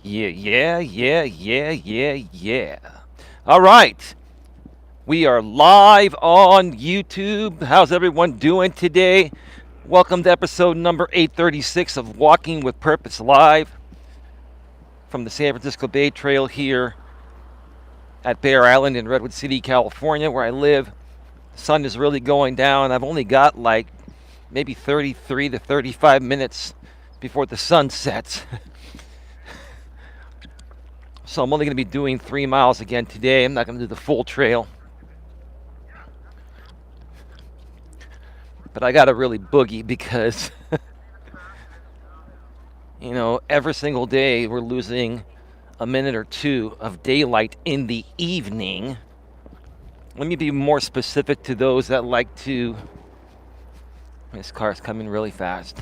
Yeah. All right. We are live on YouTube. How's everyone doing today? Welcome to episode number 836 of Walking with Purpose Live from the San Francisco Bay Trail here at Bear Island in Redwood City, California, where I live. The sun is really going down. I've only got like maybe 33 to 35 minutes before the sun sets. So I'm only going to be doing 3 miles again today. I'm not going to do the full trail. But I got to really boogie because, every single day we're losing a minute or two of daylight in the evening. Let me be more specific to those that like to. This car's coming really fast.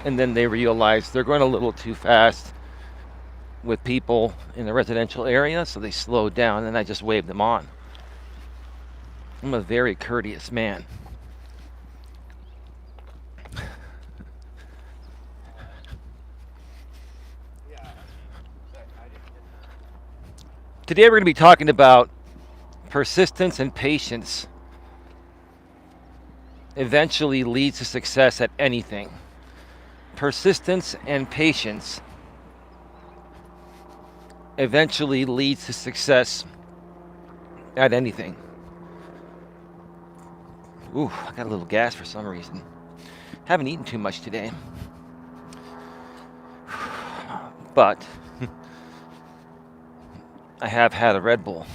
And then they realize they're going a little too fast with people in the residential area, so they slowed down and I just waved them on. I'm a very courteous man. Today we're going to be talking about persistence and patience eventually leads to success at anything. Persistence and patience eventually leads to success at anything. Ooh, I got a little gas for some reason. Haven't eaten too much today. But I have had a Red Bull.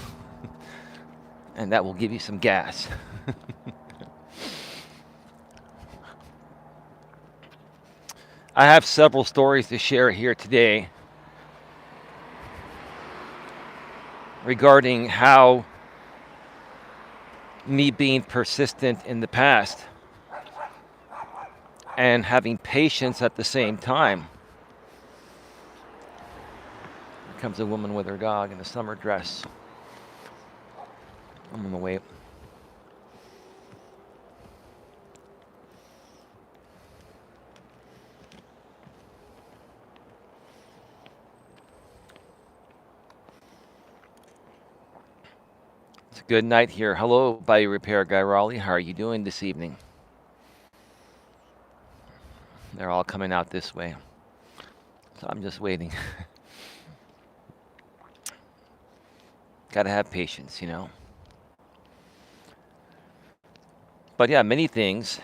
And that will give you some gas. I have several stories to share here today regarding how me being persistent in the past and having patience at the same time. Here comes a woman with her dog in a summer dress. I'm on the way. It's a good night here. Hello, Bayou Repair Guy Raleigh. How are you doing this evening? They're all coming out this way. So I'm just waiting. Gotta have patience, But yeah, many things.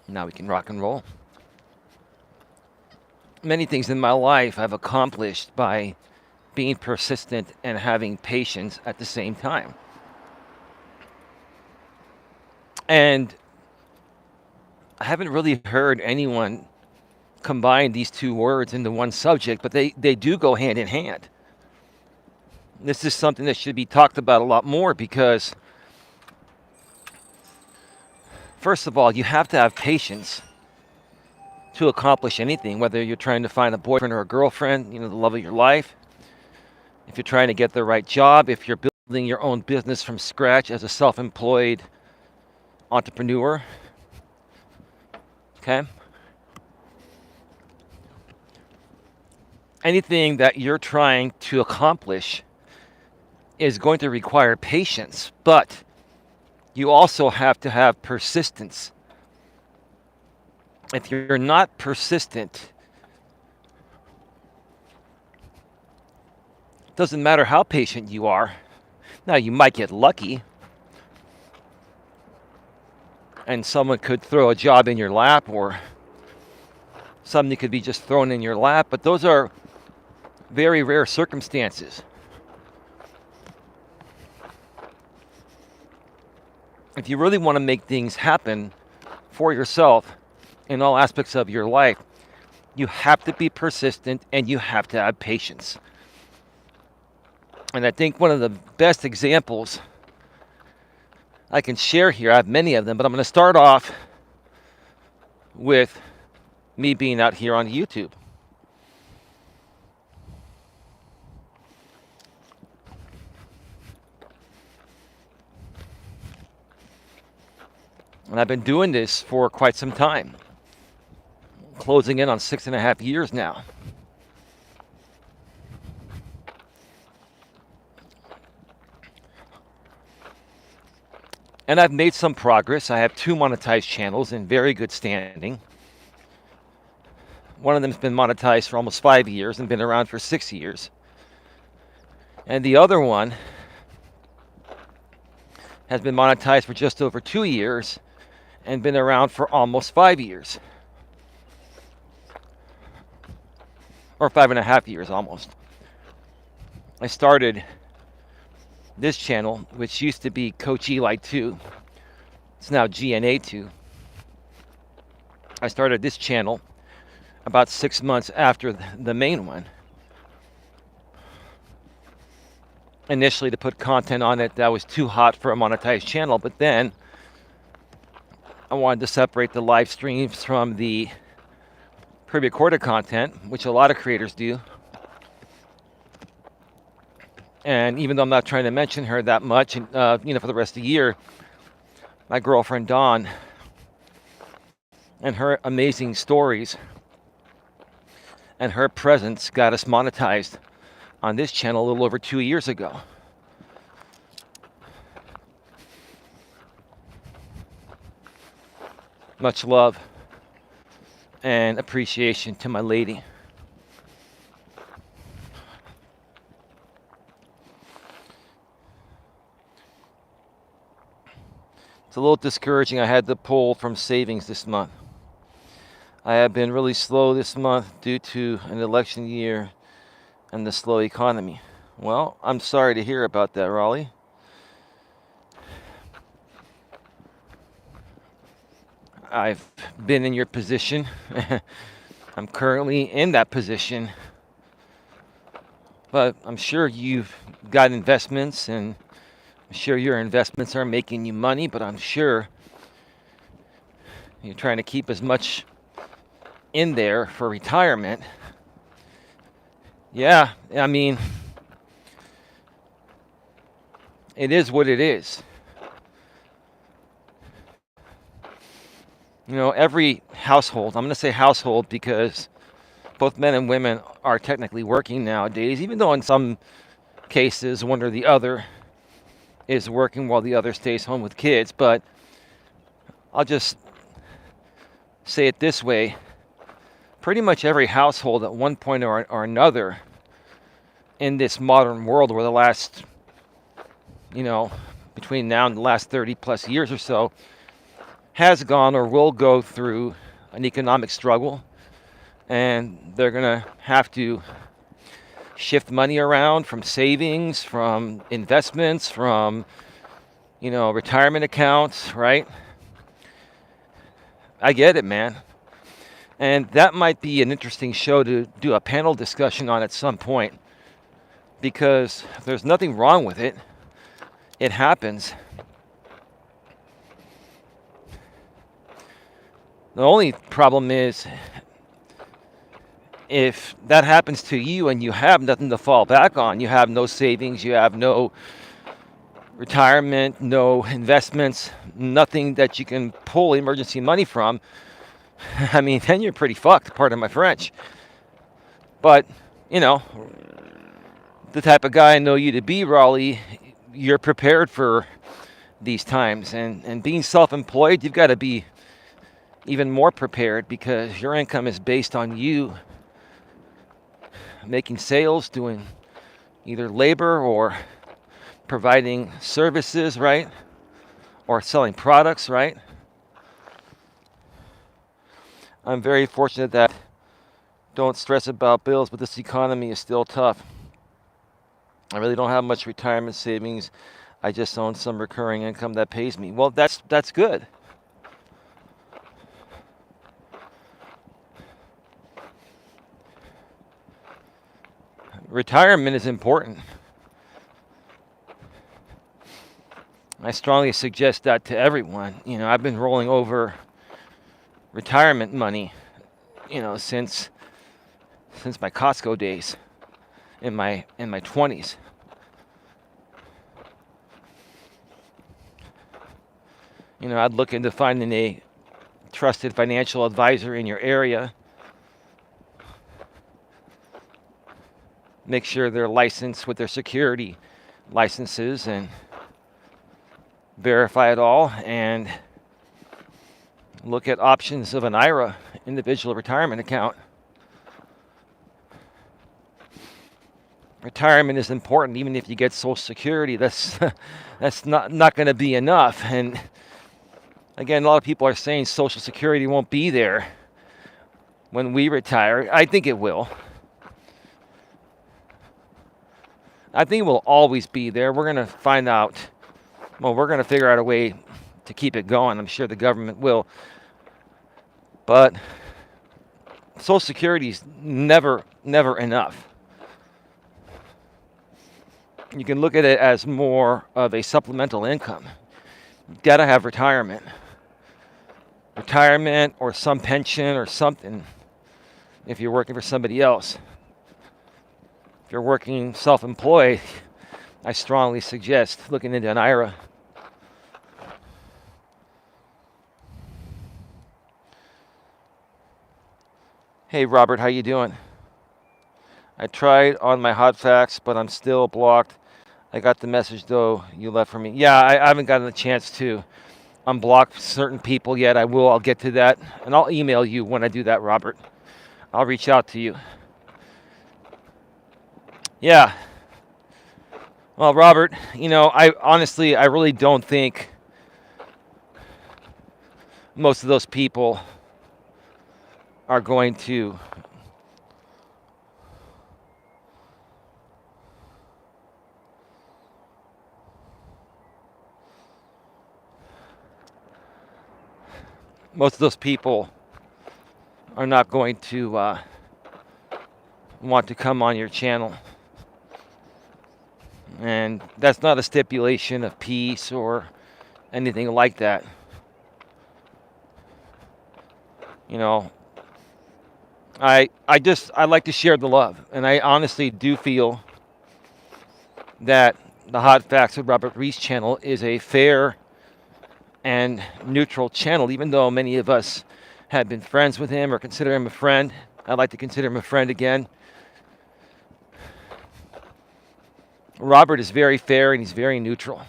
Now we can rock and roll. Many things in my life I've accomplished by being persistent and having patience at the same time. And I haven't really heard anyone combine these two words into one subject, but they do go hand in hand. This is something that should be talked about a lot more because, first of all, you have to have patience to accomplish anything, whether you're trying to find a boyfriend or a girlfriend, the love of your life, if you're trying to get the right job, if you're building your own business from scratch as a self-employed entrepreneur. Okay? Anything that you're trying to accomplish is going to require patience, but you also have to have persistence. If you're not persistent, it doesn't matter how patient you are. Now, you might get lucky, and someone could throw a job in your lap, or something could be just thrown in your lap, but those are very rare circumstances. If you really want to make things happen for yourself in all aspects of your life, you have to be persistent and you have to have patience. And I think one of the best examples I can share here, I have many of them, but I'm going to start off with me being out here on YouTube. And I've been doing this for quite some time, closing in on 6.5 years now. And I've made some progress. I have 2 monetized channels in very good standing. One of them's been monetized for almost 5 years and been around for 6 years. And the other one has been monetized for just over 2 years and been around for almost 5 years. Or 5.5 years almost. I started this channel, which used to be Coach Eli 2. It's now GNA 2. I started this channel about 6 months after the main one. Initially to put content on it that was too hot for a monetized channel, but then I wanted to separate the live streams from the pre-recorded content, which a lot of creators do. And even though I'm not trying to mention her that much, for the rest of the year, my girlfriend Dawn and her amazing stories and her presence got us monetized on this channel a little over 2 years ago. Much love and appreciation to my lady. It's a little discouraging. I had to pull from savings this month. I have been really slow this month due to an election year and the slow economy. Well, I'm sorry to hear about that, Raleigh. I've been in your position. I'm currently in that position. But I'm sure you've got investments, and I'm sure your investments are making you money, but I'm sure you're trying to keep as much in there for retirement. Yeah, I mean, it is what it is. Every household, I'm going to say household because both men and women are technically working nowadays, even though in some cases one or the other is working while the other stays home with kids. But I'll just say it this way. Pretty much every household at one point or another in this modern world over the last, between now and the last 30 plus years or so, has gone or will go through an economic struggle, and they're going to have to shift money around from savings, from investments, from, retirement accounts, right? I get it, man. And that might be an interesting show to do a panel discussion on at some point, because there's nothing wrong with it. It happens. The only problem is if that happens to you and you have nothing to fall back on, you have no savings, you have no retirement, no investments, nothing that you can pull emergency money from, I mean, then you're pretty fucked, pardon my French. But, the type of guy I know you to be, Raleigh, you're prepared for these times. And being self-employed, you've got to be even more prepared because your income is based on you making sales, doing either labor or providing services, right? Or selling products, right? I'm very fortunate that don't stress about bills, but this economy is still tough. I really don't have much retirement savings. I just own some recurring income that pays me. Well, that's good. Retirement is important. I strongly suggest that to everyone. I've been rolling over retirement money, since my Costco days in my 20s. I'd look into finding a trusted financial advisor in your area. Make sure they're licensed with their security licenses and verify it all, and look at options of an IRA, individual retirement account. Retirement is important. Even if you get Social Security, that's not going to be enough. And again, a lot of people are saying Social Security won't be there when we retire. I think it will. I think it will always be there. We're going to find out. Well, we're going to figure out a way to keep it going. I'm sure the government will. But Social Security is never enough. You can look at it as more of a supplemental income. You've got to have retirement. Retirement or some pension or something if you're working for somebody else. If you're working self-employed, I strongly suggest looking into an IRA. Hey Robert, how you doing? I tried on my hot facts, but I'm still blocked. I got the message though you left for me. Yeah, I haven't gotten a chance to unblock certain people yet. I'll get to that, and I'll email you when I do that, Robert. I'll reach out to you. Yeah. Well, Robert, I really don't think most of those people are going to are not going to want to come on your channel. And that's not a stipulation of peace or anything like that. I like to share the love, and I honestly do feel that the Hot Facts with Robert Reese channel is a fair and neutral channel, even though many of us have been friends with him or consider him a friend. I'd like to consider him a friend again. Robert is very fair and he's very neutral.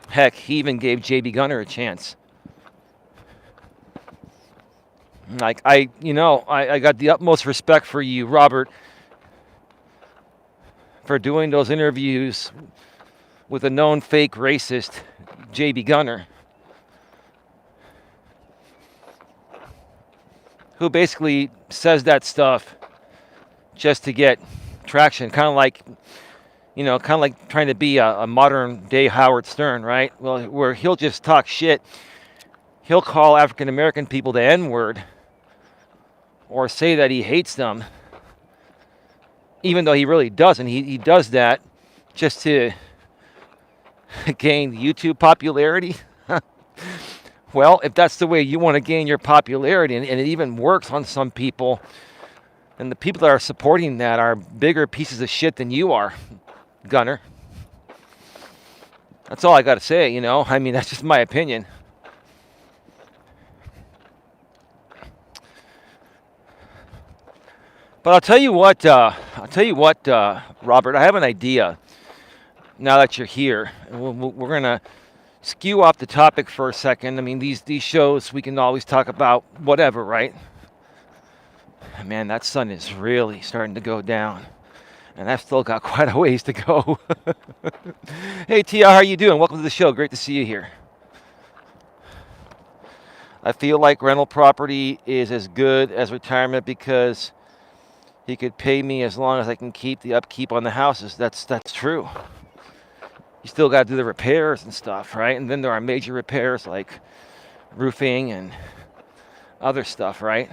Heck, he even gave J.B. Gunner a chance. I got the utmost respect for you, Robert, for doing those interviews with a known fake racist, J.B. Gunner, who basically says that stuff just to get traction, kind of like trying to be a modern day Howard Stern, right? Well, where he'll just talk shit. He'll call African American people the N-word or say that he hates them, even though he really doesn't. He does that just to gain YouTube popularity. Well, if that's the way you want to gain your popularity, and it even works on some people, and the people that are supporting that are bigger pieces of shit than you are, Gunner. That's all I got to say, that's just my opinion. But I'll tell you what, Robert, I have an idea now that you're here. We're going to skew off the topic for a second. I mean, these shows, we can always talk about whatever, right? Man, that sun is really starting to go down. And I've still got quite a ways to go. Hey, Tia, how are you doing? Welcome to the show. Great to see you here. I feel like rental property is as good as retirement because he could pay me as long as I can keep the upkeep on the houses. That's true. You still got to do the repairs and stuff, right? And then there are major repairs like roofing and other stuff, right?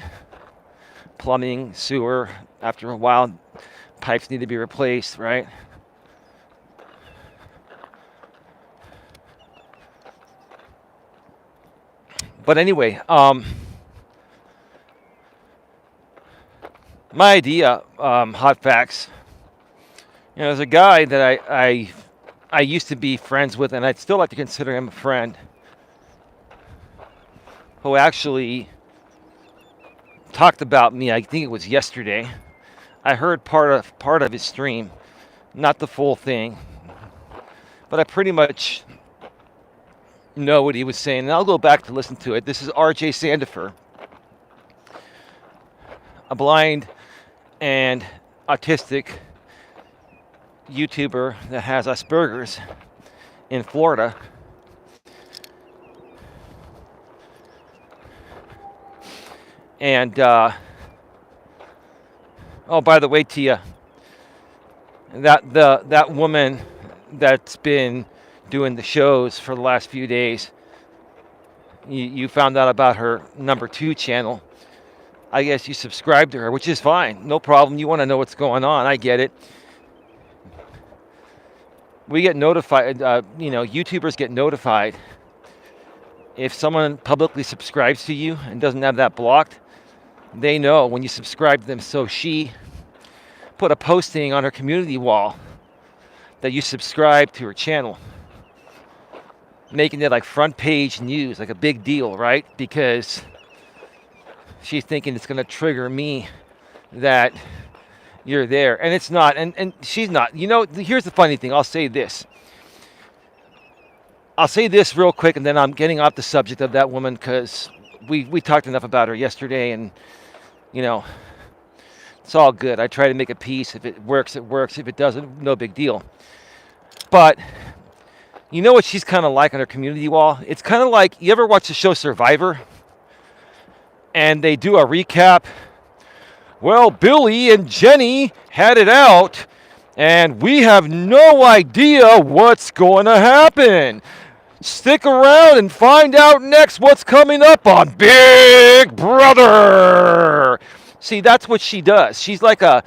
Plumbing, sewer. After a while, pipes need to be replaced, right? But anyway, my idea, hot facts. There's a guy that I I used to be friends with, and I'd still like to consider him a friend, who actually talked about me. I think it was yesterday. I heard part of his stream, not the full thing, but I pretty much know what he was saying, and I'll go back to listen to it. This is R.J. Sandifer, a blind and autistic YouTuber that has Asperger's in Florida. And oh, by the way, Tia, that woman that's been doing the shows for the last few days, you found out about her #2 channel. I guess you subscribed to her, which is fine, no problem. You want to know what's going on, I get it. We get notified, YouTubers get notified if someone publicly subscribes to you and doesn't have that blocked. They know when you subscribe to them. So she put a posting on her community wall that you subscribe to her channel, making it like front page news, like a big deal, right? Because she's thinking it's going to trigger me that you're there. And it's not. And she's not. Here's the funny thing. I'll say this real quick, and then I'm getting off the subject of that woman because we talked enough about her yesterday, and, it's all good. I try to make a peace. If it works, it works. If it doesn't, no big deal. But you know what she's kind of like on her community wall? It's kind of like, you ever watch the show Survivor? And they do a recap. Well, Billy and Jenny had it out, and we have no idea what's going to happen. Stick around and find out next what's coming up on Big Brother. See, that's what she does. She's like a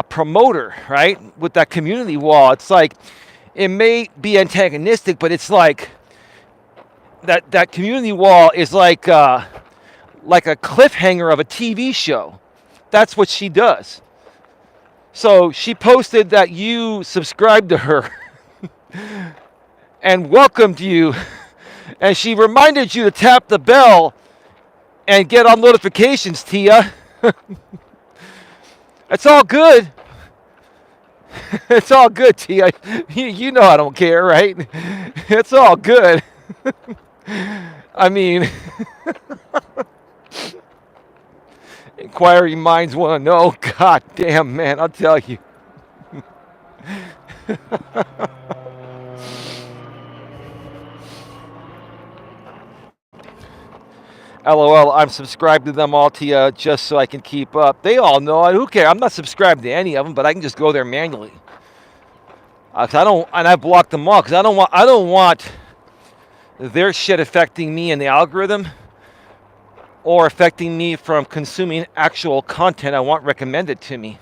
promoter, right? With that community wall. It's like, it may be antagonistic, but it's like that community wall is like a cliffhanger of a TV show. That's what she does. So she posted that you subscribed to her and welcomed you, and she reminded you to tap the bell and get on notifications, Tia. It's all good. It's all good, Tia. You know I don't care, right? It's all good. I mean, inquiring minds want to know. God damn, man, I'll tell you. LOL, I'm subscribed to them all, Tia, just so I can keep up. They all know. Who cares? I'm not subscribed to any of them, but I can just go there manually. I blocked them all because I don't want their shit affecting me in the algorithm or affecting me from consuming actual content I want recommended to me.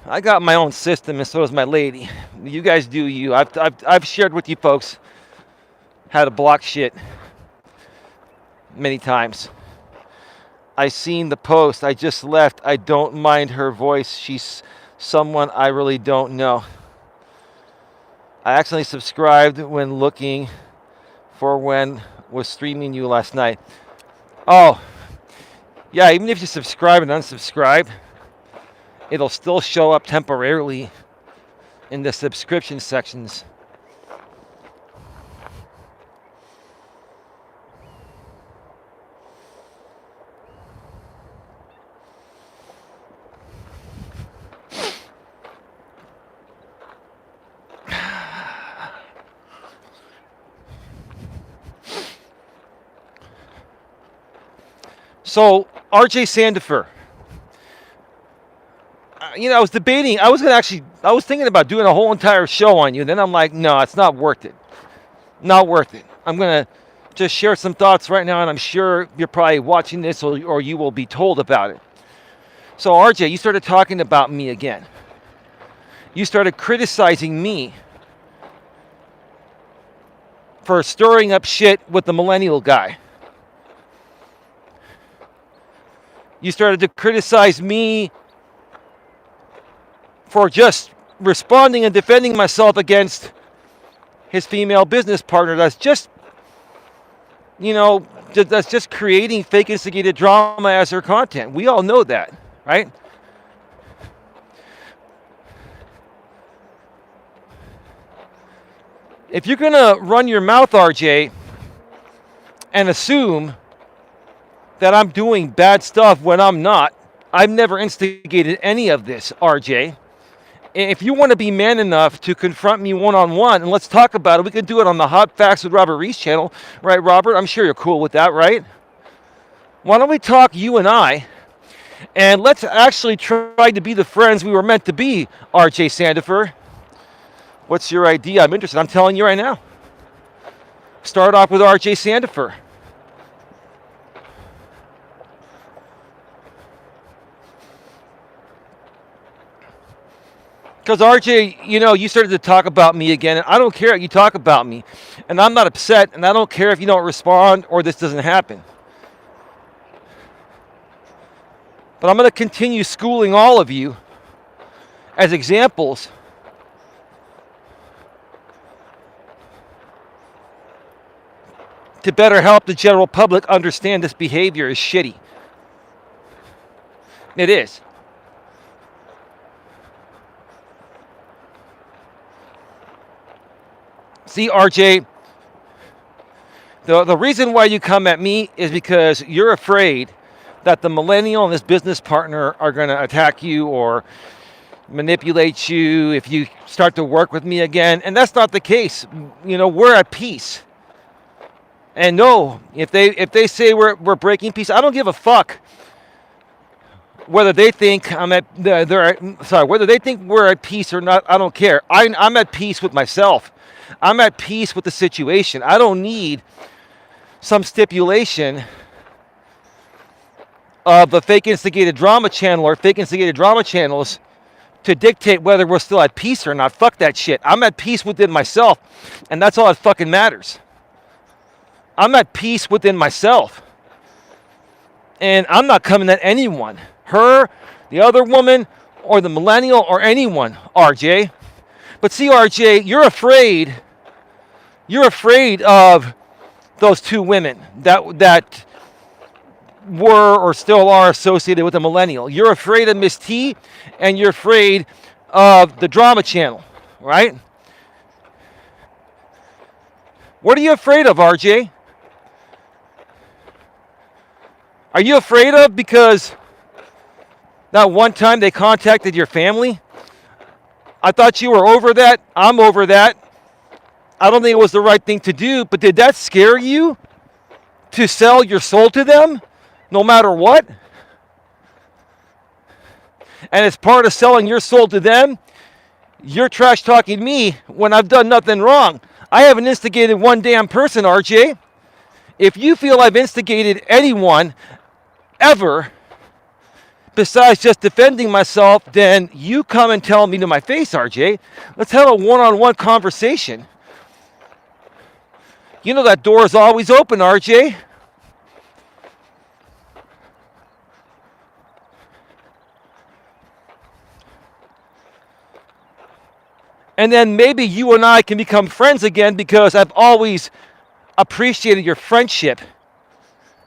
I got my own system, and so does my lady. You guys do you. I've shared with you folks how to block shit many times. I seen the post. I just left. I don't mind her voice. She's someone I really don't know. I accidentally subscribed when looking for when was streaming you last night. Oh, yeah, even if you subscribe and unsubscribe, it'll still show up temporarily in the subscription sections. So, R.J. Sandifer, I was debating. I was thinking about doing a whole entire show on you. Then I'm like, no, it's not worth it. Not worth it. I'm going to just share some thoughts right now, and I'm sure you're probably watching this or you will be told about it. So, RJ, you started talking about me again. You started criticizing me for stirring up shit with the millennial guy. You started to criticize me for just responding and defending myself against his female business partner that's just, that's just creating fake instigated drama as her content. We all know that, right? If you're going to run your mouth, RJ, and assume that I'm doing bad stuff when I'm not, I've never instigated any of this, RJ. If you want to be man enough to confront me one-on-one, and let's talk about it, we can do it on the Hot Facts with Robert Reese channel. Right, Robert? I'm sure you're cool with that, right? Why don't we talk, you and I, and let's actually try to be the friends we were meant to be, RJ Sandifer. What's your idea? I'm interested. I'm telling you right now. Start off with RJ Sandifer. Because RJ, you started to talk about me again, and I don't care if you talk about me. And I'm not upset, and I don't care if you don't respond or this doesn't happen. But I'm going to continue schooling all of you as examples to better help the general public understand this behavior is shitty. It is. See, RJ, the reason why you come at me is because you're afraid that the millennial and his business partner are going to attack you or manipulate you if you start to work with me again. And that's not the case. We're at peace. And no, if they say we're breaking peace, I don't give a fuck whether they think whether they think we're at peace or not. I don't care. I'm at peace with myself. I'm at peace with the situation. I don't need some stipulation of a fake instigated drama channel or fake instigated drama channels to dictate whether we're still at peace or not. Fuck that shit. I'm at peace within myself, and that's all that fucking matters. I'm at peace within myself. And I'm not coming at anyone. Her, the other woman, or the millennial, or anyone, RJ. But see, RJ, you're afraid of those two women that were or still are associated with the millennial. You're afraid of Miss T, and you're afraid of the drama channel, right? What are you afraid of, RJ? Are you afraid of because that one time they contacted your family? I thought you were over that. I'm over that. I don't think it was the right thing to do, but did that scare you to sell your soul to them no matter what? And as part of selling your soul to them, you're trash talking me when I've done nothing wrong. I haven't instigated one damn person, RJ. If you feel I've instigated anyone ever besides just defending myself, then you come and tell me to my face, RJ. Let's have a one-on-one conversation. You know that door is always open, RJ. And then maybe you and I can become friends again because I've always appreciated your friendship.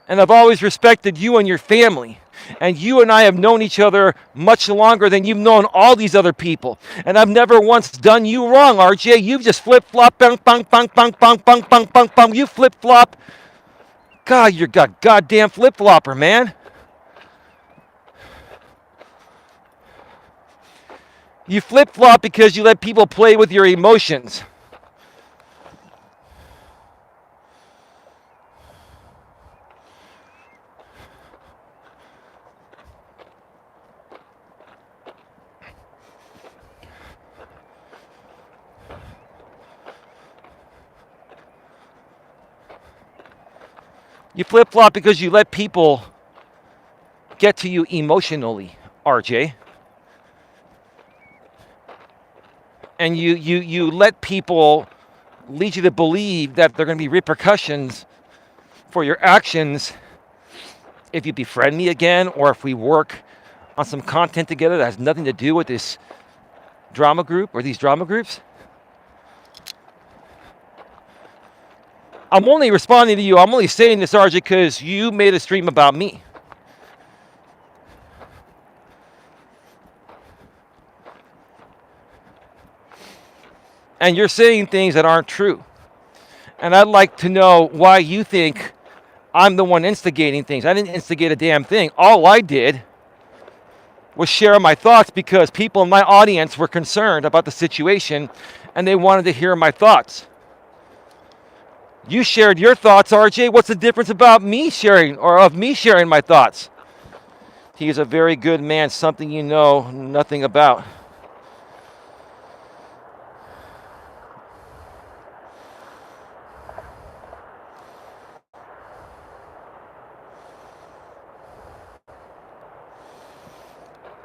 And I've always respected you and your family. And you and I have known each other much longer than you've known all these other people. And I've never once done you wrong, RJ. You've just flip-flop, bang, bang, bang, bang, bang, bang, bang, bang, bang. You flip-flop. God, you're a goddamn flip-flopper, man. You flip-flop because you let people play with your emotions. You flip-flop because you let people get to you emotionally, RJ. And you let people lead you to believe that there are going to be repercussions for your actions if you befriend me again or if we work on some content together that has nothing to do with this drama group or these drama groups. I'm only responding to you. I'm only saying this, RJ, because you made a stream about me. And you're saying things that aren't true. And I'd like to know why you think I'm the one instigating things. I didn't instigate a damn thing. All I did was share my thoughts because people in my audience were concerned about the situation and they wanted to hear my thoughts. You shared your thoughts, RJ. What's the difference about me sharing or of me sharing my thoughts? He is a very good man, something you know nothing about.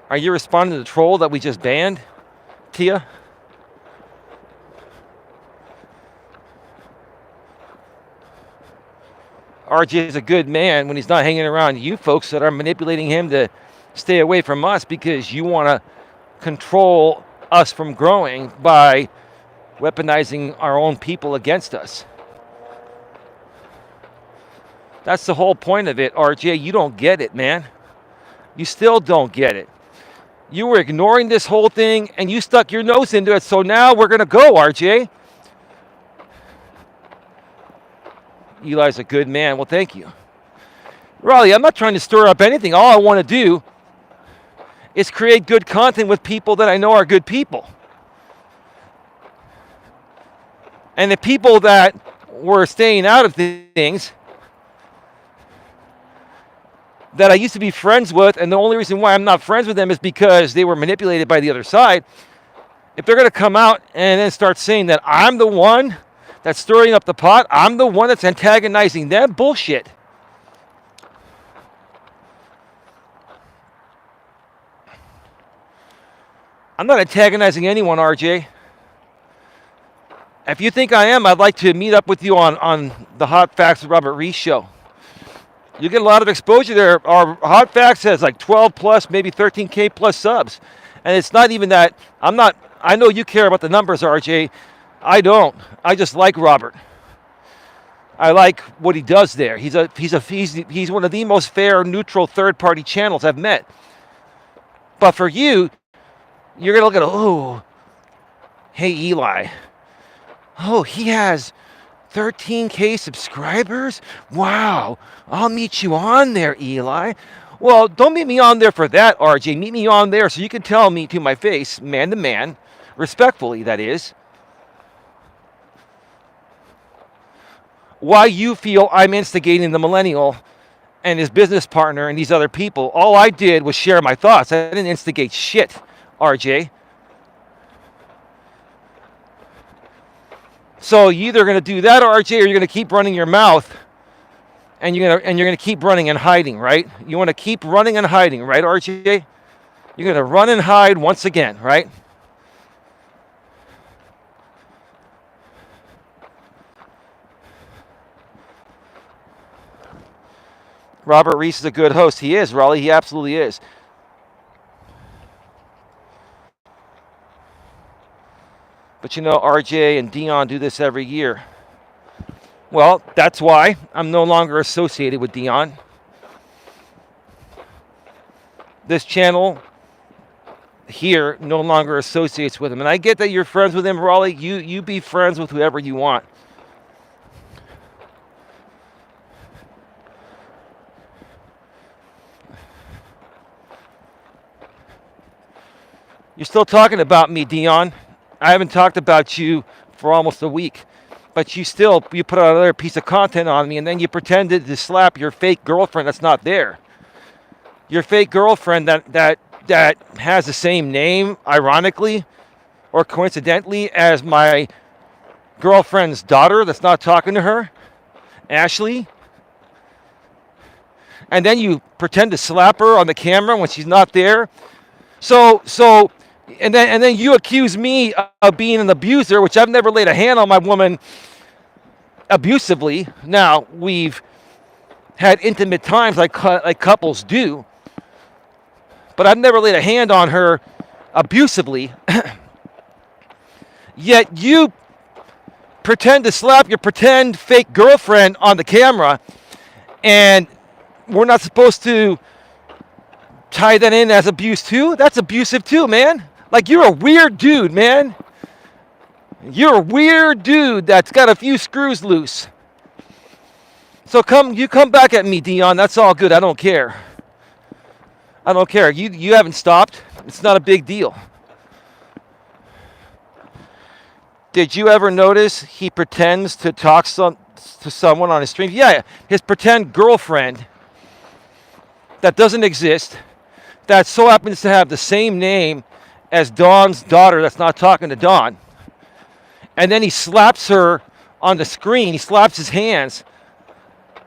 Are you responding to the troll that we just banned, Tia? RJ is a good man when he's not hanging around you folks that are manipulating him to stay away from us because you want to control us from growing by weaponizing our own people against us. That's the whole point of it, RJ. You don't get it, man. You still don't get it. You were ignoring this whole thing and you stuck your nose into it, so now we're going to go, RJ. Eli's a good man. Well, thank you. Raleigh, I'm not trying to stir up anything. All I want to do is create good content with people that I know are good people. And the people that were staying out of things that I used to be friends with, and the only reason why I'm not friends with them is because they were manipulated by the other side. If they're going to come out and then start saying that I'm the one that's stirring up the pot, I'm the one that's antagonizing them, bullshit. I'm not antagonizing anyone, RJ. If you think I am, I'd like to meet up with you on the Hot Facts with Robert Reese show. You get a lot of exposure there. Our Hot Facts has like 12 plus, maybe 13K plus subs. And it's not even that, I know you care about the numbers, RJ. I don't. I just like Robert. I like what he does there. He's one of the most fair, neutral, third-party channels I've met. But for you, you're going to look at, oh, hey, Eli. Oh, he has 13K subscribers? Wow. I'll meet you on there, Eli. Well, don't meet me on there for that, RJ. Meet me on there so you can tell me to my face, man to man, respectfully, that is, why you feel I'm instigating the millennial and his business partner and these other people. All I did was share my thoughts. I didn't instigate shit, RJ. So you're either going to do that, RJ, or you're going to keep running your mouth, and you're going to keep running and hiding, right? You want to keep running and hiding, right, RJ? You're going to run and hide once again, right? Robert Reese is a good host. He is, Raleigh. He absolutely is. But you know, RJ and Dion do this every year. Well, that's why I'm no longer associated with Dion. This channel here no longer associates with him. And I get that you're friends with him, Raleigh. You be friends with whoever you want. You're still talking about me, Dion. I haven't talked about you for almost a week. But you put out another piece of content on me, and then you pretended to slap your fake girlfriend that's not there. Your fake girlfriend that has the same name, ironically, or coincidentally, as my girlfriend's daughter that's not talking to her, Ashley. And then you pretend to slap her on the camera when she's not there. And then you accuse me of being an abuser, which I've never laid a hand on my woman abusively. Now, we've had intimate times like couples do, but I've never laid a hand on her abusively. Yet you pretend to slap your pretend fake girlfriend on the camera, and we're not supposed to tie that in as abuse too? That's abusive too, man. Like, you're a weird dude, man. You're a weird dude that's got a few screws loose. So you come back at me, Dion. That's all good. I don't care. I don't care. You haven't stopped. It's not a big deal. Did you ever notice he pretends to talk to someone on his stream? Yeah, his pretend girlfriend that doesn't exist, that so happens to have the same name as Dawn's daughter that's not talking to Dawn. And then he slaps her on the screen. He slaps his hands.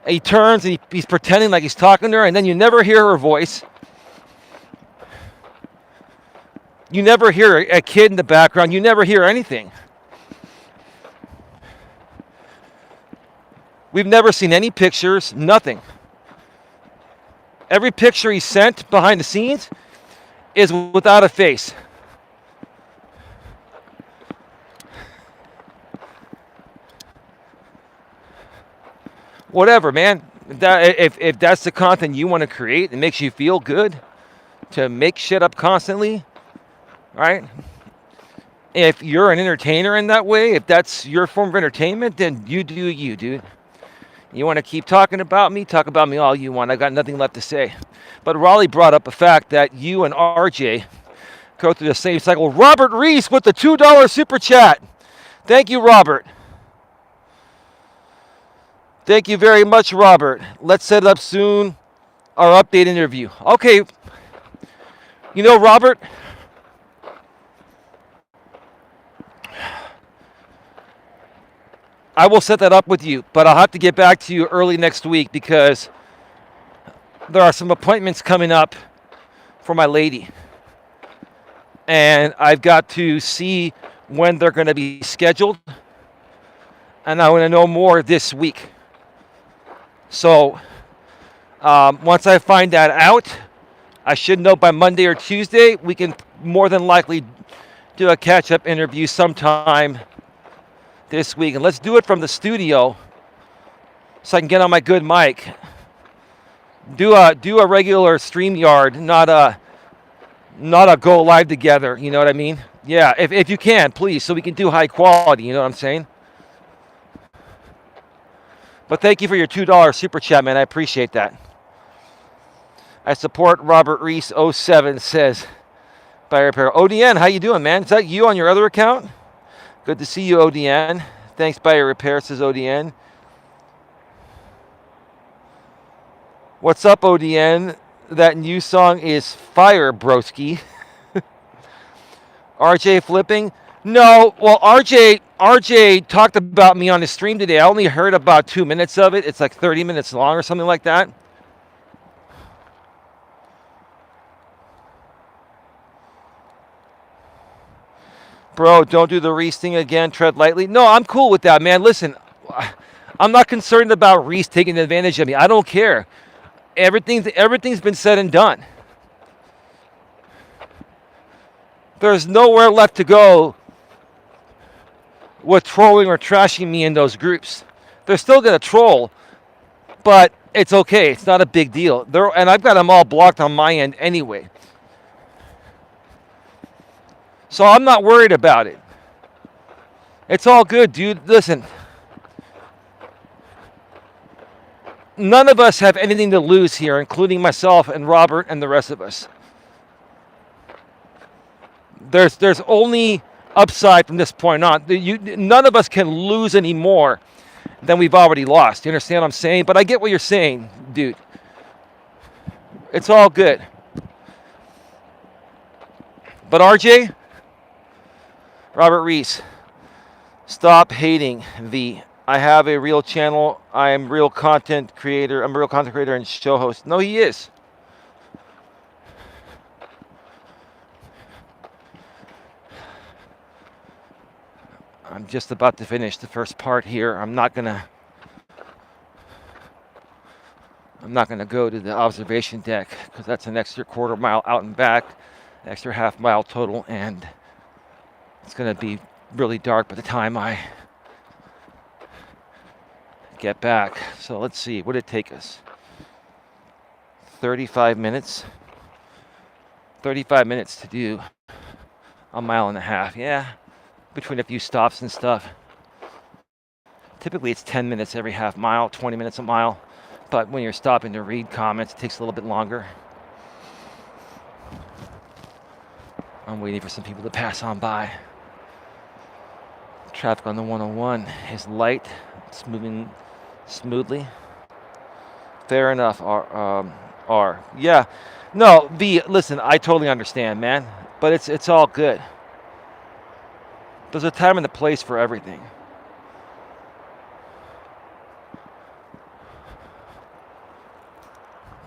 And he turns and he's pretending like he's talking to her, and then you never hear her voice. You never hear a kid in the background. You never hear anything. We've never seen any pictures, nothing. Every picture he sent behind the scenes is without a face. Whatever, man. If that's the content you want to create, it makes you feel good to make shit up constantly, right? If you're an entertainer in that way, if that's your form of entertainment, then you do you, dude. You want to keep talking about me? Talk about me all you want. I got nothing left to say. But Raleigh brought up a fact that you and RJ go through the same cycle. Robert Reese with the $2 super chat. Thank you, Robert. Thank you very much, Robert. Let's set up soon our update interview. Okay. You know, Robert, I will set that up with you, but I'll have to get back to you early next week because there are some appointments coming up for my lady. And I've got to see when they're going to be scheduled. And I want to know more this week. So once I find that out, I should know by Monday or Tuesday. We can more than likely do a catch-up interview sometime this week. And let's do it from the studio so I can get on my good mic. Do a regular StreamYard, not a go live together, you know what I mean? Yeah, if you can, please, so we can do high quality, you know what I'm saying? But thank you for your $2 super chat, man. I appreciate that. I support Robert Reese 07 says by repair. ODN, how you doing, man? Is that you on your other account? Good to see you, ODN. Thanks by your repair, says ODN. What's up, ODN? That new song is fire, broski. RJ flipping? No, well, RJ talked about me on his stream today. I only heard about 2 minutes of it. It's like 30 minutes long or something like that. Bro, don't do the Reese thing again. Tread lightly. No, I'm cool with that, man. Listen, I'm not concerned about Reese taking advantage of me. I don't care. Everything's been said and done. There's nowhere left to go with trolling or trashing me in those groups. They're still going to troll, but it's okay. It's not a big deal. And I've got them all blocked on my end anyway. So I'm not worried about it. It's all good, dude. Listen, none of us have anything to lose here, including myself and Robert and the rest of us. There's only upside from this point on. None of us can lose any more than we've already lost. You understand what I'm saying? But I get what you're saying, dude. It's all good. But RJ, Robert Reese, stop hating V. I have a real channel. I am real content creator. I'm a real content creator and show host. No, he is. I'm just about to finish the first part here. I'm not gonna go to the observation deck because that's an extra quarter mile out and back, extra half mile total, and it's gonna be really dark by the time I get back. So let's see, what did it take us? 35 minutes. 35 minutes to do a mile and a half. Yeah, between a few stops and stuff. Typically it's 10 minutes every half mile, 20 minutes a mile. But when you're stopping to read comments, it takes a little bit longer. I'm waiting for some people to pass on by. Traffic on the 101 is light. It's moving smoothly. Fair enough, R. Yeah. No, V, listen, I totally understand, man. But it's all good. There's a time and a place for everything.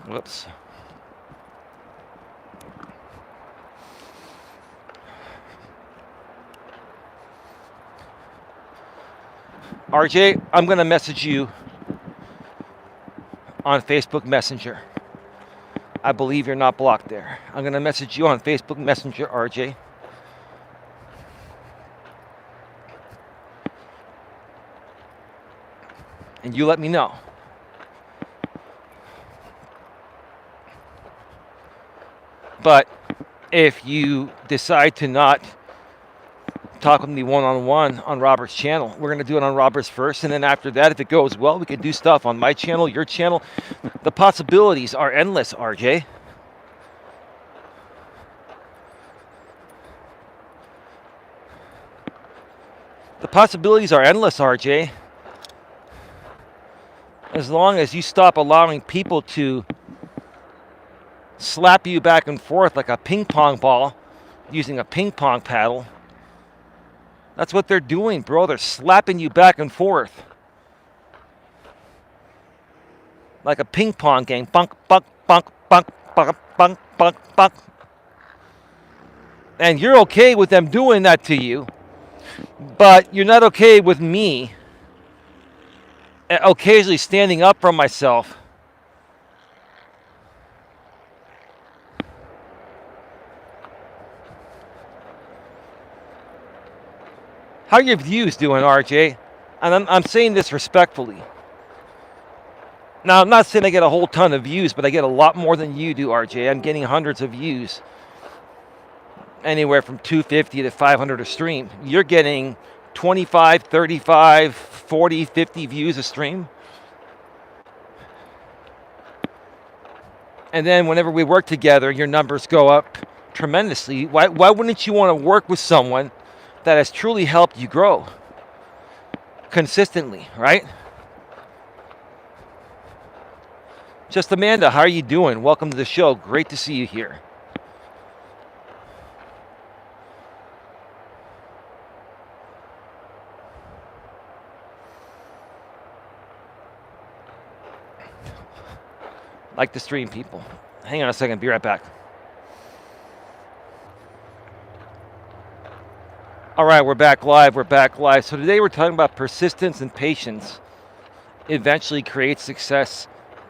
Whoops. RJ, I'm going to message you on Facebook Messenger. I believe you're not blocked there. I'm going to message you on Facebook Messenger, RJ. And you let me know. But if you decide to not talk with me one-on-one on Robert's channel, we're going to do it on Robert's first. And then after that, if it goes well, we can do stuff on my channel, your channel. The possibilities are endless, RJ. The possibilities are endless, RJ. As long as you stop allowing people to slap you back and forth like a ping pong ball using a ping pong paddle. That's what they're doing, bro. They're slapping you back and forth like a ping pong game. Bunk, bunk, bunk, bunk, bunk, bunk, bunk, bunk. And you're okay with them doing that to you, but you're not okay with me occasionally standing up for myself. How are your views doing, RJ? And I'm saying this respectfully. Now, I'm not saying I get a whole ton of views, but I get a lot more than you do, RJ. I'm getting hundreds of views. Anywhere from 250 to 500 a stream. You're getting 25, 35, 40, 50 views a stream. And then whenever we work together, your numbers go up tremendously. Why wouldn't you want to work with someone that has truly helped you grow consistently, right? Just Amanda, how are you doing? Welcome to the show. Great to see you here. Like the stream, people. Hang on a second, be right back. All right, we're back live. So today we're talking about persistence and patience eventually creates success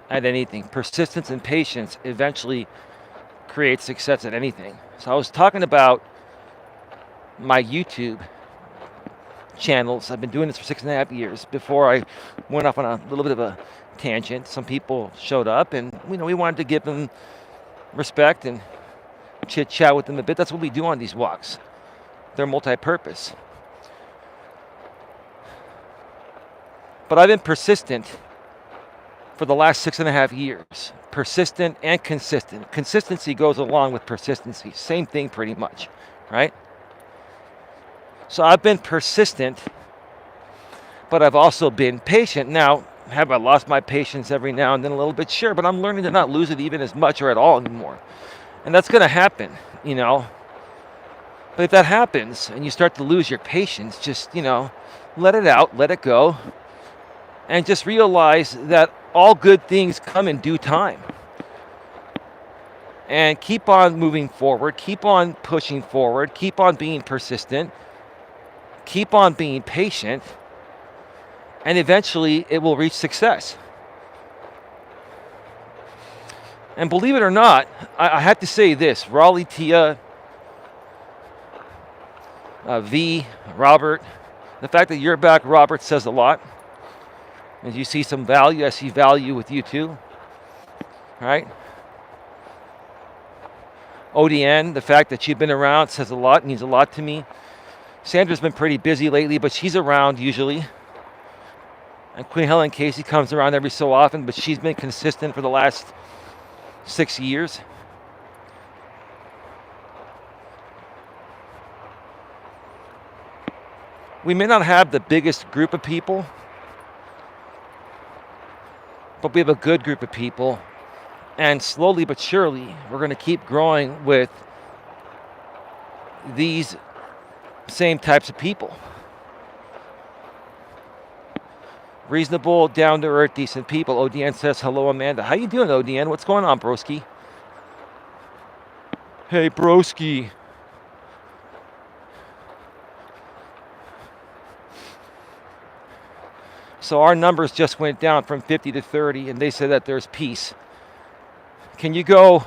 at anything. Persistence and patience eventually creates success at anything. So I was talking about my YouTube channels. I've been doing this for 6.5 years. Before I went off on a little bit of a tangent, some people showed up and we wanted to give them respect and chit chat with them a bit. That's what we do on these walks. They're multi-purpose. But I've been persistent for the last 6.5 years. Persistent and consistent. Consistency goes along with persistency. Same thing pretty much, right? So I've been persistent, but I've also been patient. Now, have I lost my patience every now and then a little bit? Sure, but I'm learning to not lose it even as much or at all anymore. And that's going to happen, But if that happens and you start to lose your patience, just, let it out, let it go, and just realize that all good things come in due time. And keep on moving forward, keep on pushing forward, keep on being persistent, keep on being patient, and eventually it will reach success. And believe it or not, I have to say this, Raleigh Tia, V, Robert. The fact that you're back, Robert, says a lot. As you see some value, I see value with you too. Right? ODN, the fact that you've been around says a lot, means a lot to me. Sandra's been pretty busy lately, but she's around usually. And Queen Helen Casey comes around every so often, but she's been consistent for the last 6 years. We may not have the biggest group of people, but we have a good group of people. And slowly but surely, we're going to keep growing with these same types of people. Reasonable, down-to-earth, decent people. ODN says, hello, Amanda. How you doing, ODN? What's going on, broski? Hey, broski. So our numbers just went down from 50 to 30, and they said that there's peace. Can you go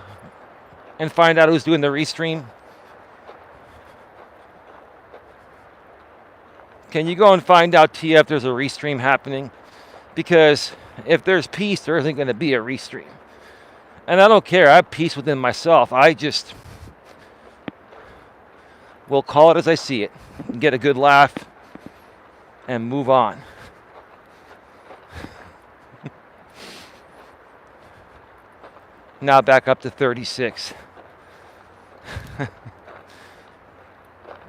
and find out who's doing the restream? Can you go and find out, Tia, if there's a restream happening? Because if there's peace, there isn't going to be a restream. And I don't care. I have peace within myself. I just will call it as I see it, get a good laugh, and move on. Now back up to 36.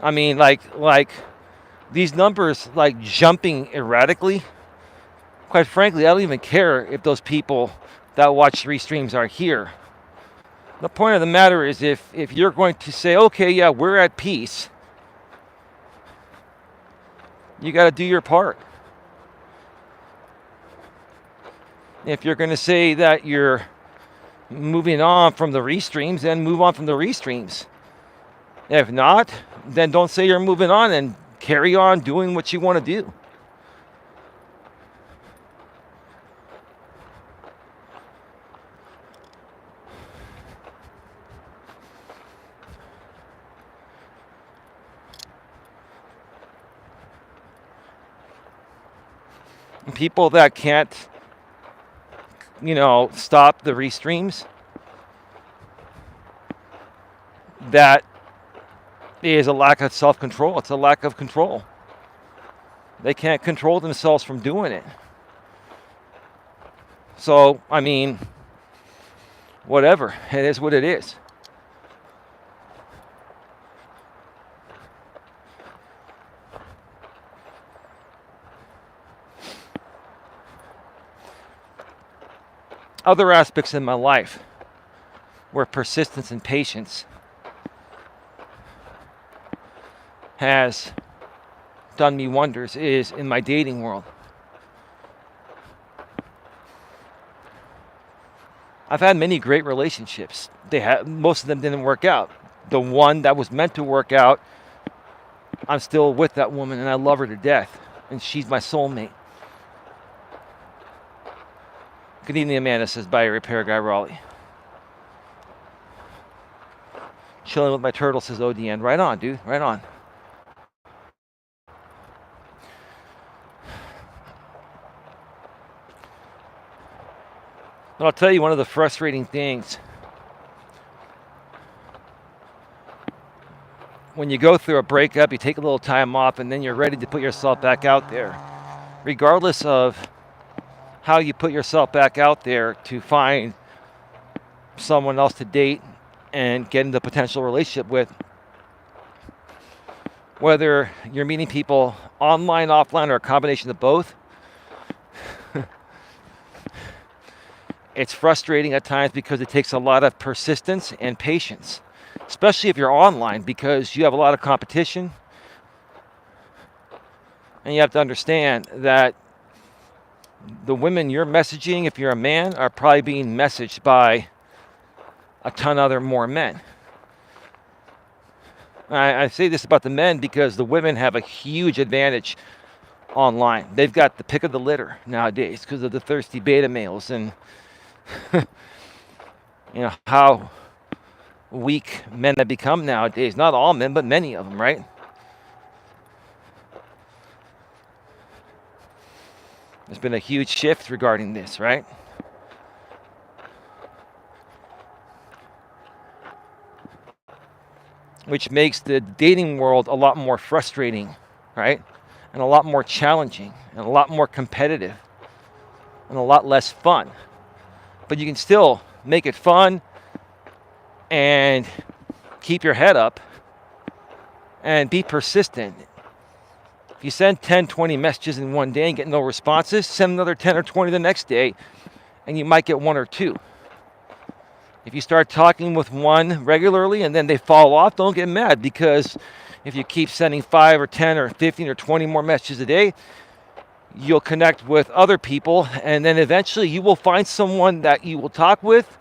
I mean, like these numbers like jumping erratically. Quite frankly, I don't even care if those people that watch restreams are here. The point of the matter is if you're going to say, okay, yeah, we're at peace, you got to do your part. If you're going to say that you're moving on from the restreams, then move on from the restreams. If not, then don't say you're moving on and carry on doing what you want to do. And people that can't, stop the restreams, that is a lack of self-control. It's a lack of control. They can't control themselves from doing it. So, I mean, whatever. It is what it is. Other aspects in my life where persistence and patience has done me wonders is in my dating world. I've had many great relationships. Most of them didn't work out. The one that was meant to work out, I'm still with that woman and I love her to death. And she's my soulmate. Good evening, Amanda, says by Repair Guy Raleigh. Chilling with my turtle, says ODN. Right on, dude. Right on. But I'll tell you one of the frustrating things. When you go through a breakup, you take a little time off, and then you're ready to put yourself back out there. Regardless of how you put yourself back out there to find someone else to date and get into a potential relationship with, whether you're meeting people online, offline, or a combination of both, it's frustrating at times because it takes a lot of persistence and patience, especially if you're online, because you have a lot of competition. And you have to understand that the women you're messaging, if you're a man, are probably being messaged by a ton other more men. I say this about the men because the women have a huge advantage online. They've got the pick of the litter nowadays because of the thirsty beta males and how weak men have become nowadays. Not all men, but many of them, right? There's been a huge shift regarding this, right? Which makes the dating world a lot more frustrating, right? And a lot more challenging and a lot more competitive and a lot less fun. But you can still make it fun and keep your head up and be persistent. If you send 10, 20 messages in one day and get no responses, send another 10 or 20 the next day and you might get one or two. If you start talking with one regularly and then they fall off, don't get mad, because if you keep sending 5 or 10 or 15 or 20 more messages a day, you'll connect with other people, and then eventually you will find someone that you will talk with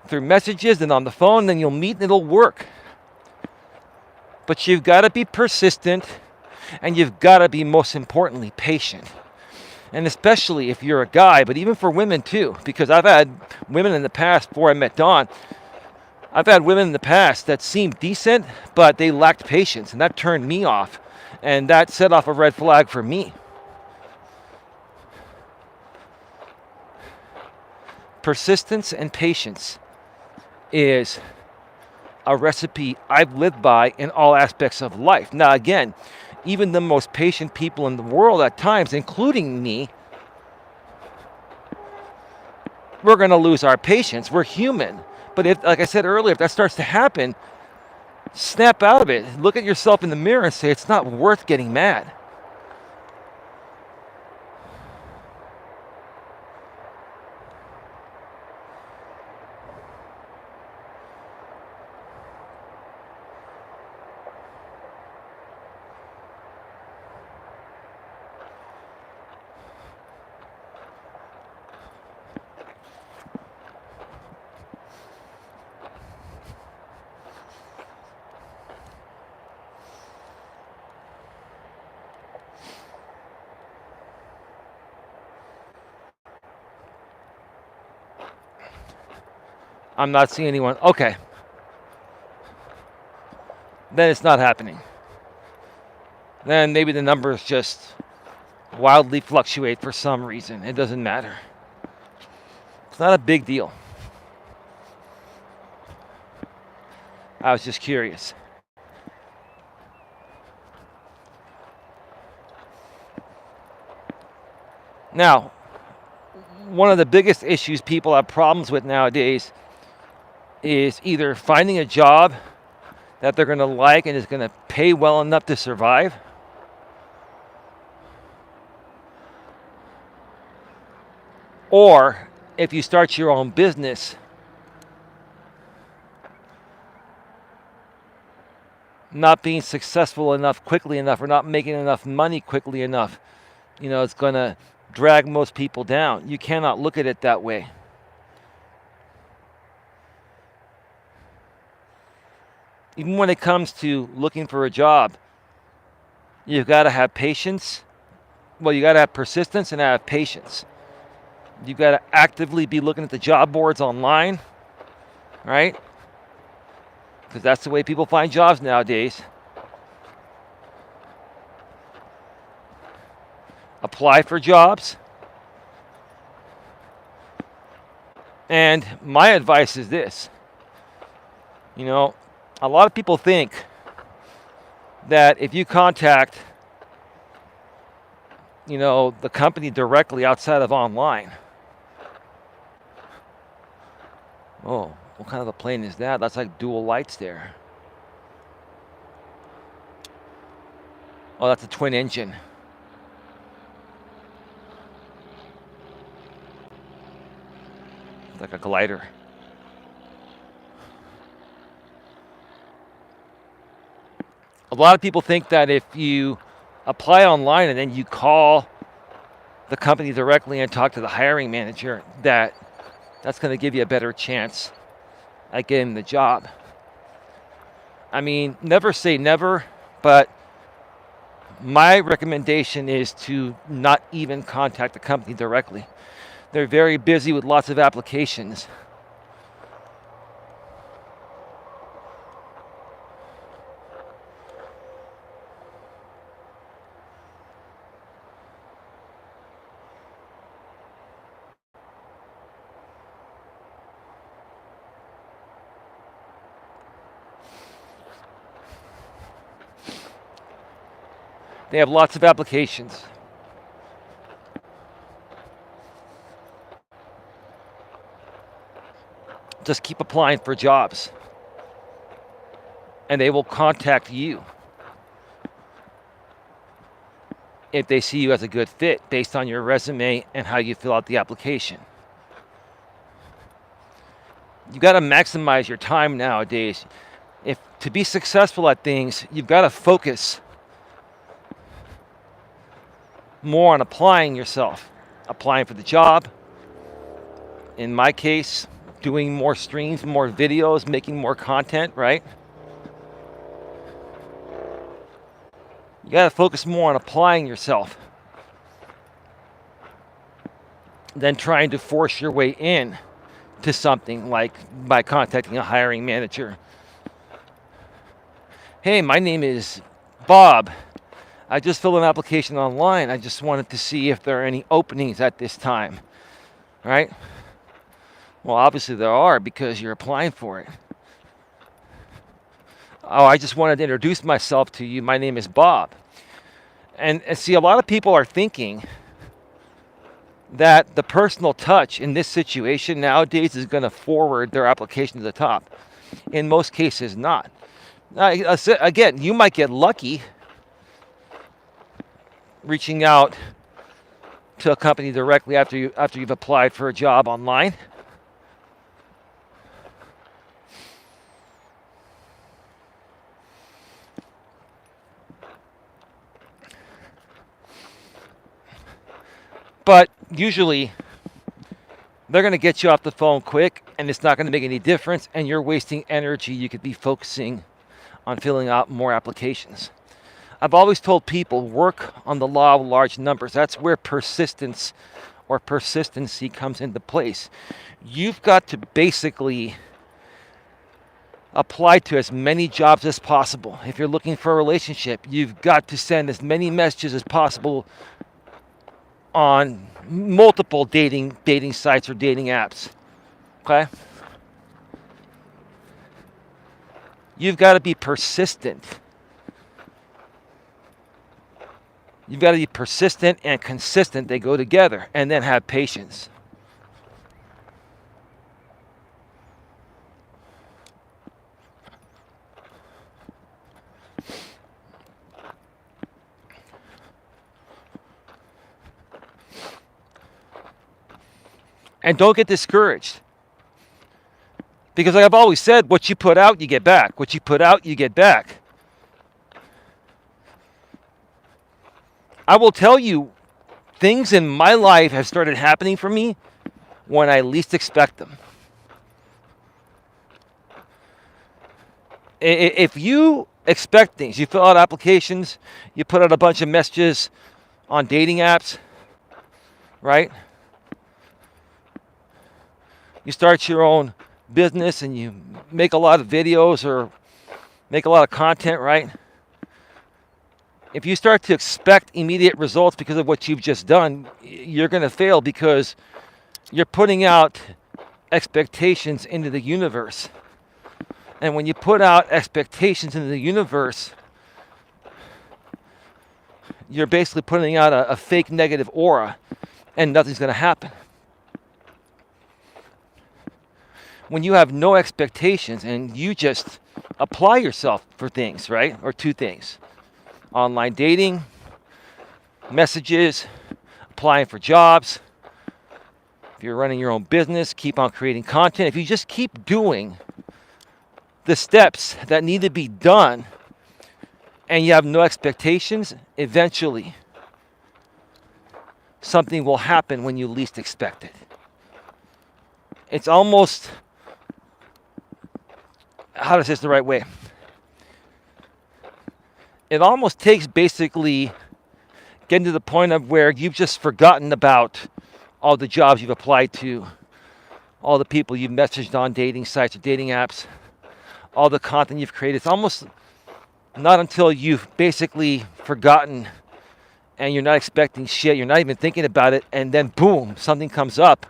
through messages and on the phone, then you'll meet and it'll work. But you've got to be persistent, and you've got to be, most importantly, patient. And especially if you're a guy, but even for women too, because I've had women in the past, before I met Dawn, I've had women in the past that seemed decent, but they lacked patience, and that turned me off, and that set off a red flag for me. Persistence and patience is a recipe I've lived by in all aspects of life. Now, again, even the most patient people in the world at times, including me, we're going to lose our patience. We're human. But if, like I said earlier, if that starts to happen, snap out of it. Look at yourself in the mirror and say, it's not worth getting mad. I'm not seeing anyone. Okay. Then it's not happening. Then maybe the numbers just wildly fluctuate for some reason. It doesn't matter. It's not a big deal. I was just curious. Now, one of the biggest issues people have problems with nowadays is either finding a job that they're going to like and is going to pay well enough to survive, or if you start your own business, not being successful enough quickly enough, or not making enough money quickly enough, it's going to drag most people down. You cannot look at it that way. Even when it comes to looking for a job, you've got to have patience. Well, you got to have persistence and have patience. You've got to actively be looking at the job boards online, right? Because that's the way people find jobs nowadays. Apply for jobs. And my advice is this. A lot of people think that if you contact, the company directly outside of online. Oh, what kind of a plane is that? That's like dual lights there. Oh, that's a twin engine. It's like a glider. A lot of people think that if you apply online and then you call the company directly and talk to the hiring manager, that's going to give you a better chance at getting the job. I mean, never say never, but my recommendation is to not even contact the company directly. They're very busy with lots of applications. They have lots of applications. Just keep applying for jobs, and they will contact you if they see you as a good fit based on your resume and how you fill out the application. You got to maximize your time nowadays. If to be successful at things, you've got to focus more on applying yourself, applying for the job. In my case, doing more streams, more videos, making more content, right? You got to focus more on applying yourself than trying to force your way in to something like by contacting a hiring manager. Hey, my name is Bob. I just filled an application online. I just wanted to see if there are any openings at this time, right? Well, obviously there are because you're applying for it. Oh, I just wanted to introduce myself to you. My name is Bob. And see, a lot of people are thinking that the personal touch in this situation nowadays is going to forward their application to the top. In most cases, not. Again, you might get lucky reaching out to a company directly after you've applied for a job online. But usually, they're going to get you off the phone quick, and it's not going to make any difference, and you're wasting energy. You could be focusing on filling out more applications. I've always told people, work on the law of large numbers. That's where persistence or persistency comes into place. You've got to basically apply to as many jobs as possible. If you're looking for a relationship, you've got to send as many messages as possible on multiple dating sites or dating apps. Okay? You've got to be persistent. You've got to be persistent and consistent. They go together. And then have patience. And don't get discouraged. Because like I've always said, what you put out, you get back. What you put out, you get back. I will tell you, things in my life have started happening for me when I least expect them. If you expect things, you fill out applications, you put out a bunch of messages on dating apps, right? You start your own business and you make a lot of videos or make a lot of content, right? If you start to expect immediate results because of what you've just done, you're going to fail because you're putting out expectations into the universe. And when you put out expectations into the universe, you're basically putting out a fake negative aura and nothing's going to happen. When you have no expectations and you just apply yourself for things, right? Or two things. Online dating, messages, applying for jobs. If you're running your own business, keep on creating content. If you just keep doing the steps that need to be done and you have no expectations, eventually something will happen when you least expect it. It's almost, how to say this the right way? It almost takes basically getting to the point of where you've just forgotten about all the jobs you've applied to, all the people you've messaged on dating sites or dating apps, all the content you've created. It's almost not until you've basically forgotten and you're not expecting shit, you're not even thinking about it, and then boom, something comes up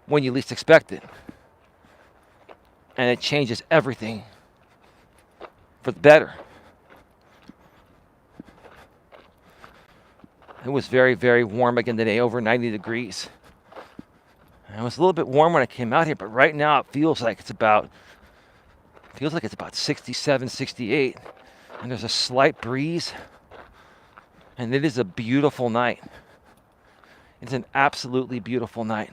when you least expect it. And it changes everything for the better. It was very, very warm again today, over 90 degrees. And it was a little bit warm when I came out here, but right now it feels like it's about 67, 68. And there's a slight breeze. And it is a beautiful night. It's an absolutely beautiful night.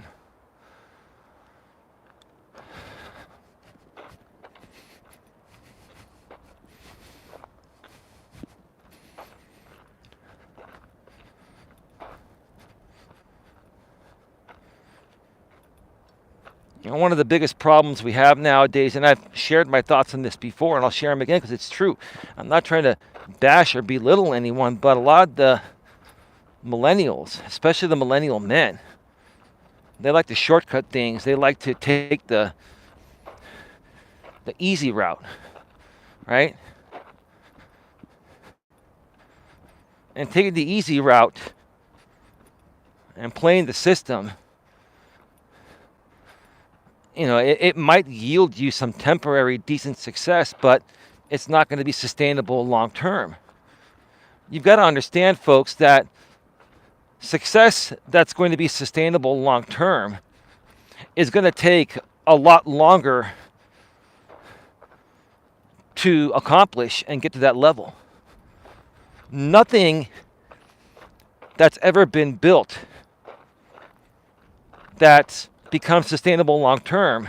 You know, one of the biggest problems we have nowadays, and I've shared my thoughts on this before, and I'll share them again because it's true. I'm not trying to bash or belittle anyone, but a lot of the millennials, especially the millennial men, they like to shortcut things. They like to take the easy route, right? And taking the easy route and playing the system, you know, it might yield you some temporary decent success, but it's not going to be sustainable long term. You've got to understand, folks, that success that's going to be sustainable long term is going to take a lot longer to accomplish and get to that level. Nothing that's ever been built that's become sustainable long term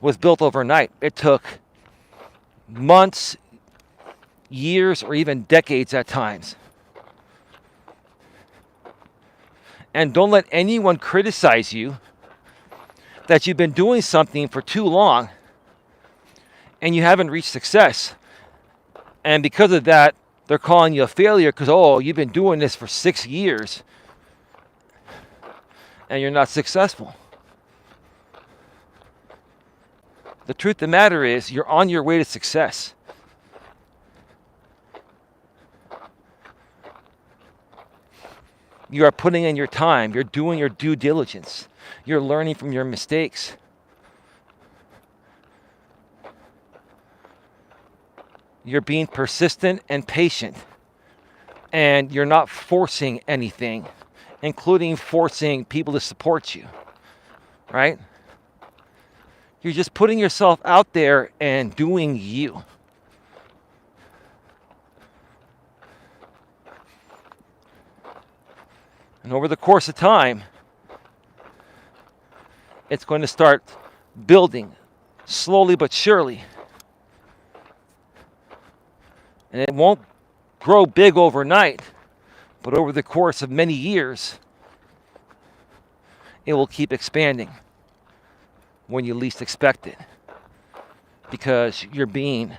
was built overnight. It took months, years, or even decades at times. And don't let anyone criticize you that you've been doing something for too long and you haven't reached success. And because of that, they're calling you a failure because, oh, you've been doing this for 6 years and you're not successful. The truth of the matter is, you're on your way to success. You are putting in your time. You're doing your due diligence. You're learning from your mistakes. You're being persistent and patient. And you're not forcing anything, including forcing people to support you, right? You're just putting yourself out there and doing you. And over the course of time, it's going to start building slowly but surely. And it won't grow big overnight, but over the course of many years, it will keep expanding when you least expect it, because you're being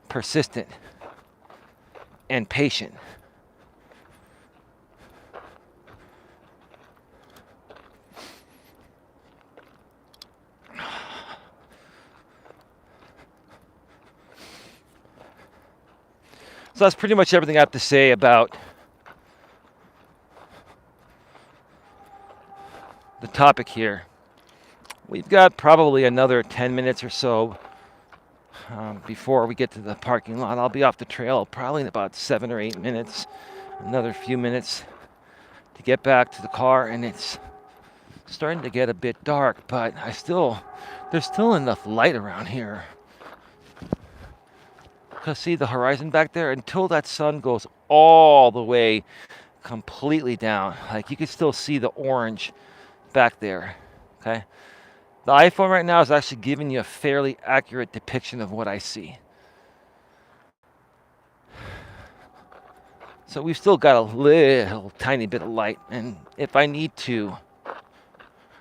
persistent and patient. So that's pretty much everything I have to say about the topic here. We've got probably another 10 minutes or so before we get to the parking lot. I'll be off the trail probably in about 7 or 8 minutes. Another few minutes to get back to the car, and it's starting to get a bit dark, but there's still enough light around here. Because see the horizon back there? Until that sun goes all the way completely down, like you can still see the orange back there, okay? The iPhone right now is actually giving you a fairly accurate depiction of what I see. So we've still got a little tiny bit of light, and if I need to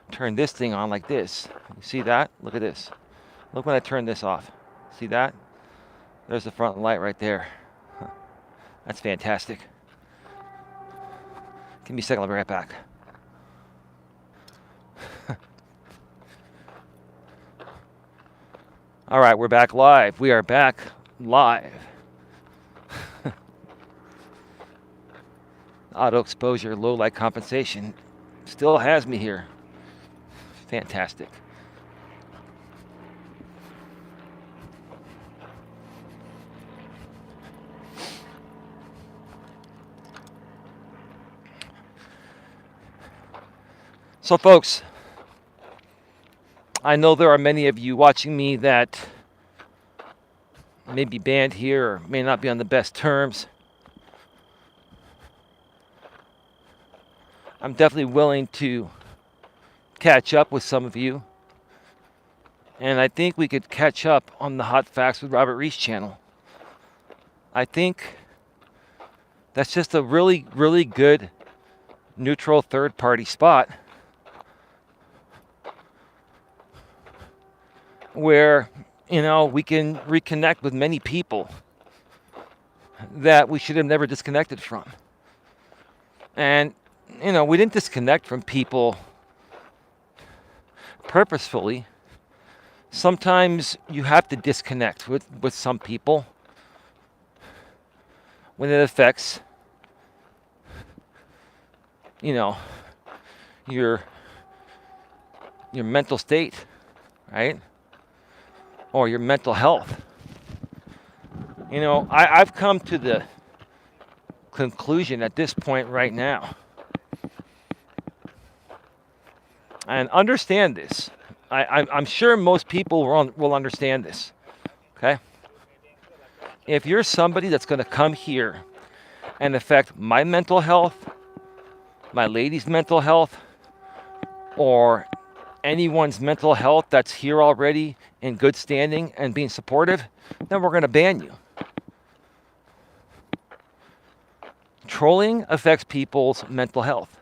turn this thing on like this, you see that? Look at this. Look when I turn this off. See that? There's the front light right there. That's fantastic. Give me a second, I'll be right back. All right, we're back live. We are back live. Auto exposure, low light compensation still has me here. Fantastic. So, folks, I know there are many of you watching me that may be banned here or may not be on the best terms. I'm definitely willing to catch up with some of you. And I think we could catch up on the Hot Facts with Robert Reese channel. I think that's just a really, really good neutral third-party spot where, we can reconnect with many people that we should have never disconnected from. And, we didn't disconnect from people purposefully. Sometimes you have to disconnect with some people when it affects, your mental state, right? Or your mental health. I've come to the conclusion at this point right now, and understand this. I'm sure most people will understand this, okay? If you're somebody that's going to come here and affect my mental health, my lady's mental health, or anyone's mental health that's here already in good standing and being supportive, then we're going to ban you. Trolling affects people's mental health,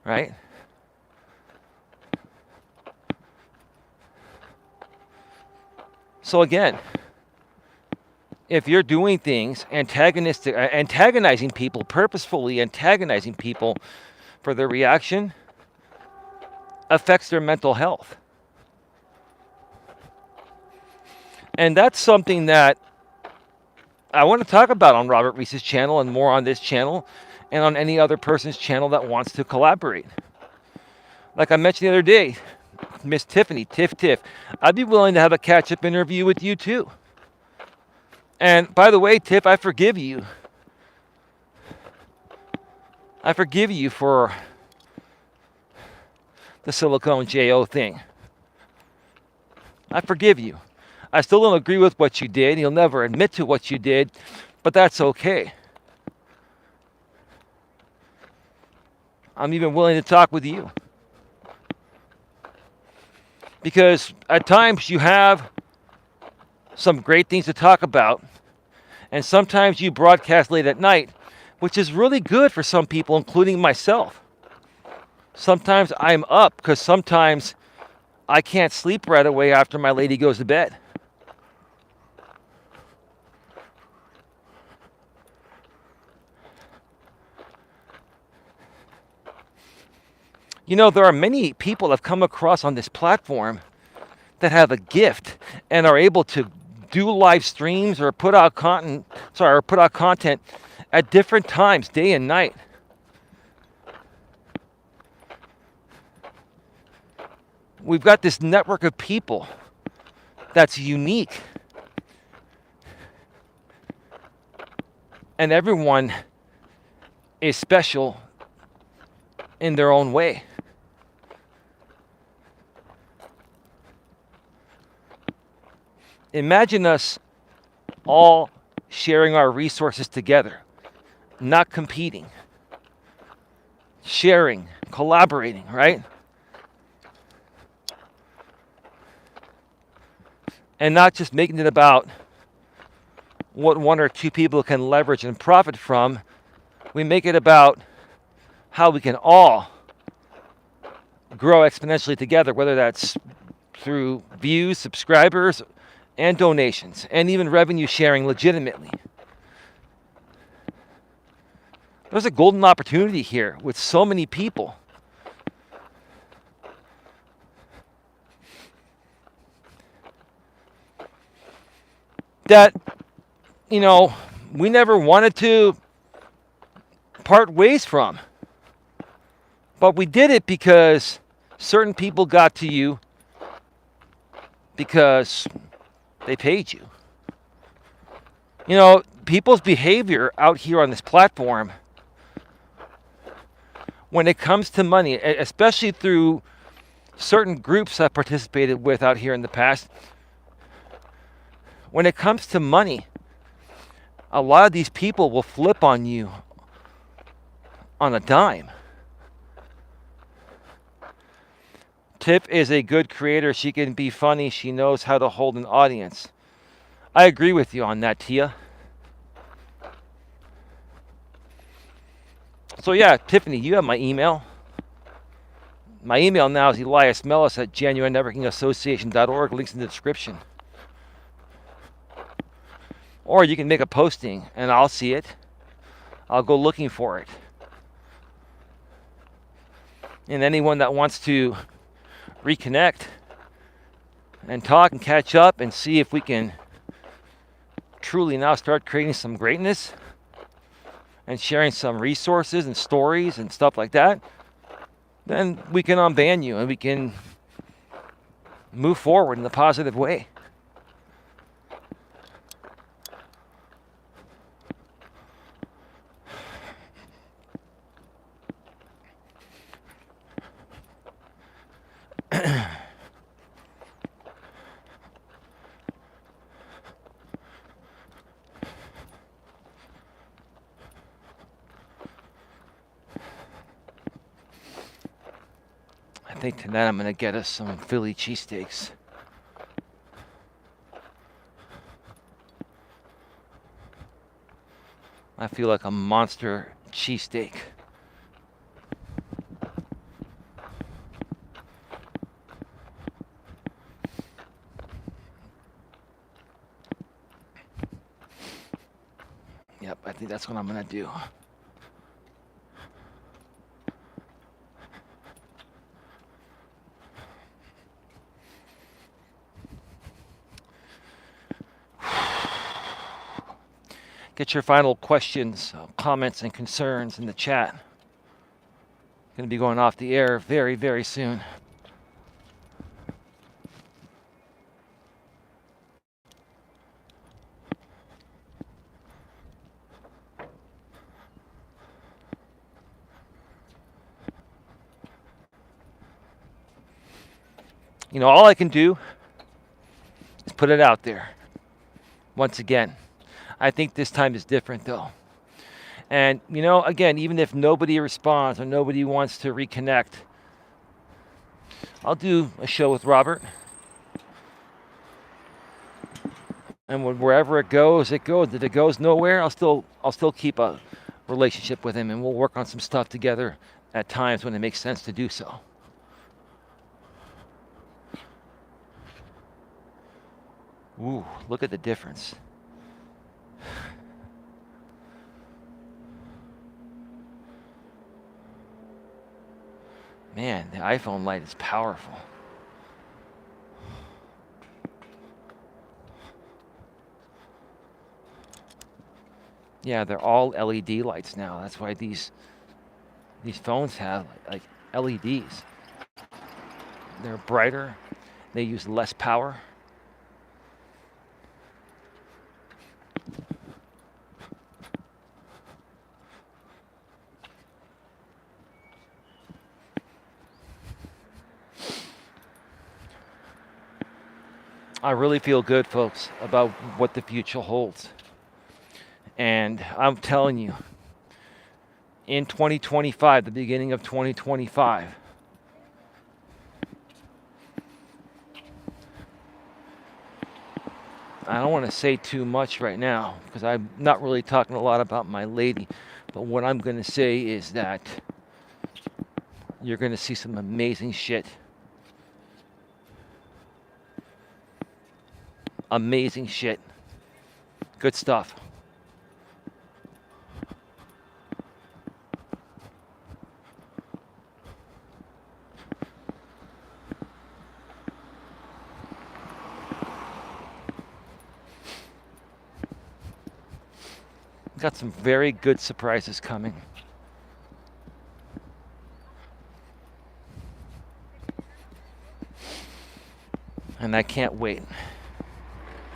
right? So again, if you're doing things antagonizing people, purposefully antagonizing people for their reaction, affects their mental health. And that's something that I want to talk about on Robert Reese's channel and more on this channel and on any other person's channel that wants to collaborate. Like I mentioned the other day, Miss Tiffany, Tiff, I'd be willing to have a catch-up interview with you too. And by the way, Tiff, I forgive you. I forgive you for the silicone JO thing. I forgive you. I still don't agree with what you did. You'll never admit to what you did, but that's okay. I'm even willing to talk with you. Because at times you have some great things to talk about, and sometimes you broadcast late at night, which is really good for some people, including myself. Sometimes I'm up because sometimes I can't sleep right away after my lady goes to bed. There are many people I've come across on this platform that have a gift and are able to do live streams or put out content at different times, day and night. We've got this network of people that's unique. And everyone is special in their own way. Imagine us all sharing our resources together, not competing, sharing, collaborating, right? And not just making it about what one or two people can leverage and profit from. We make it about how we can all grow exponentially together, whether that's through views, subscribers, and donations, and even revenue sharing legitimately. There's a golden opportunity here with so many people. That, we never wanted to part ways from. But we did it because certain people got to you because they paid you. People's behavior out here on this platform, when it comes to money, especially through certain groups I've participated with out here in the past, when it comes to money, a lot of these people will flip on you on a dime. Tiff is a good creator. She can be funny. She knows how to hold an audience. I agree with you on that, Tia. So yeah, Tiffany, you have my email. My email now is eliasmelas at genuinenetworkingassociation.org. Links in the description. Or you can make a posting and I'll see it. I'll go looking for it. And anyone that wants to reconnect and talk and catch up and see if we can truly now start creating some greatness and sharing some resources and stories and stuff like that, then we can unban you and we can move forward in a positive way. I think tonight I'm going to get us some Philly cheesesteaks. I feel like a monster cheesesteak. Yep, I think that's what I'm going to do. Get your final questions, comments, and concerns in the chat. Going to be going off the air very, very soon. You know, all I can do is put it out there. Once again, I think this time is different though. And, you know, again, even if nobody responds or nobody wants to reconnect, I'll do a show with Robert. And wherever it goes, it goes. If it goes nowhere, I'll still keep a relationship with him and we'll work on some stuff together at times when it makes sense to do so. Ooh, look at the difference. Man, the iPhone light is powerful. Yeah, they're all LED lights now. That's why these phones have like LEDs. They're brighter. They use less power. I really feel good, folks, about what the future holds. And I'm telling you, in 2025, the beginning of 2025, I don't want to say too much right now because I'm not really talking a lot about my lady. But what I'm going to say is that you're going to see some amazing shit. Amazing shit. Good stuff. Got some very good surprises coming. And I can't wait.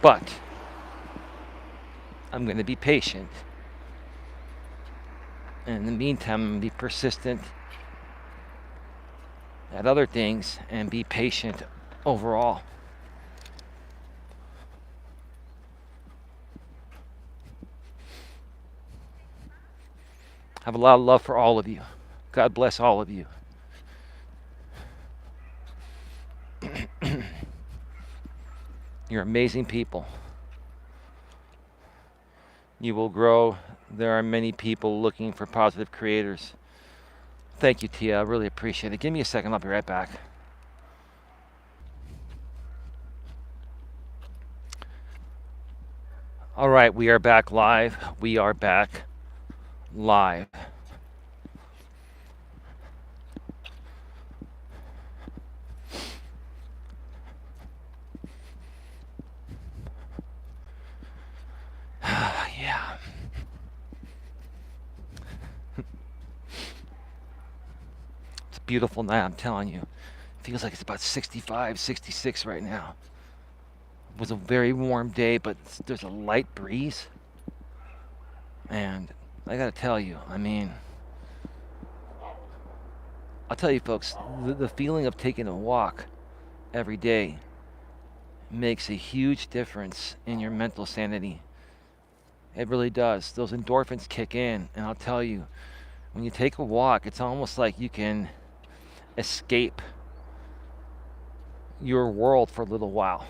But I'm going to be patient. And in the meantime, I'm going to be persistent at other things and be patient overall. I have a lot of love for all of you. God bless all of you. You're amazing people. You will grow. There are many people looking for positive creators. Thank you, Tia. I really appreciate it. Give me a second. I'll be right back. All right, we are back live. We are back live. Yeah. It's a beautiful night, I'm telling you. Feels like it's about 65, 66 right now. It was a very warm day, but there's a light breeze. And I gotta tell you, I mean, I'll tell you folks, the feeling of taking a walk every day makes a huge difference in your mental sanity. It really does. Those endorphins kick in, and I'll tell you, when you take a walk, it's almost like you can escape your world for a little while.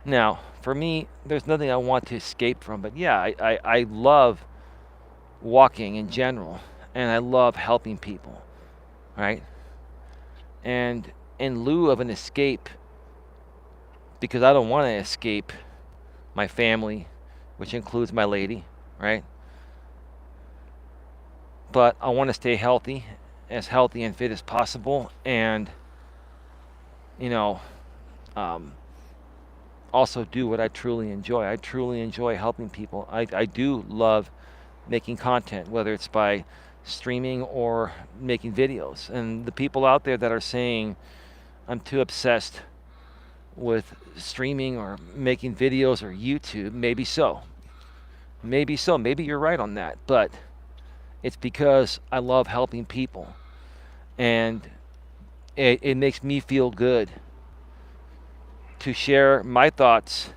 Now, for me, there's nothing I want to escape from, but yeah, I love walking in general, and I love helping people, right? And in lieu of an escape, because I don't want to escape my family, which includes my lady, right? But I want to stay healthy and fit as possible, and you know, um, also do what I truly enjoy. I truly enjoy helping people. I do love making content, whether it's by streaming or making videos. And the people out there that are saying I'm too obsessed with streaming or making videos or YouTube, maybe so. Maybe so. Maybe you're right on that. But it's because I love helping people. And it makes me feel good to share my thoughts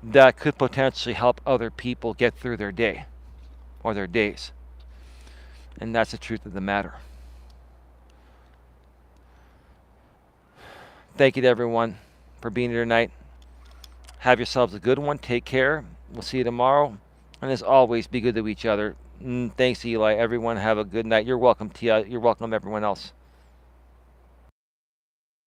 that could potentially help other people get through their day or their days. And that's the truth of the matter. Thank you to everyone for being here tonight. Have yourselves a good one. Take care. We'll see you tomorrow. And as always, be good to each other. Thanks, Eli. Everyone, have a good night. You're welcome, Tia. You're welcome, everyone else.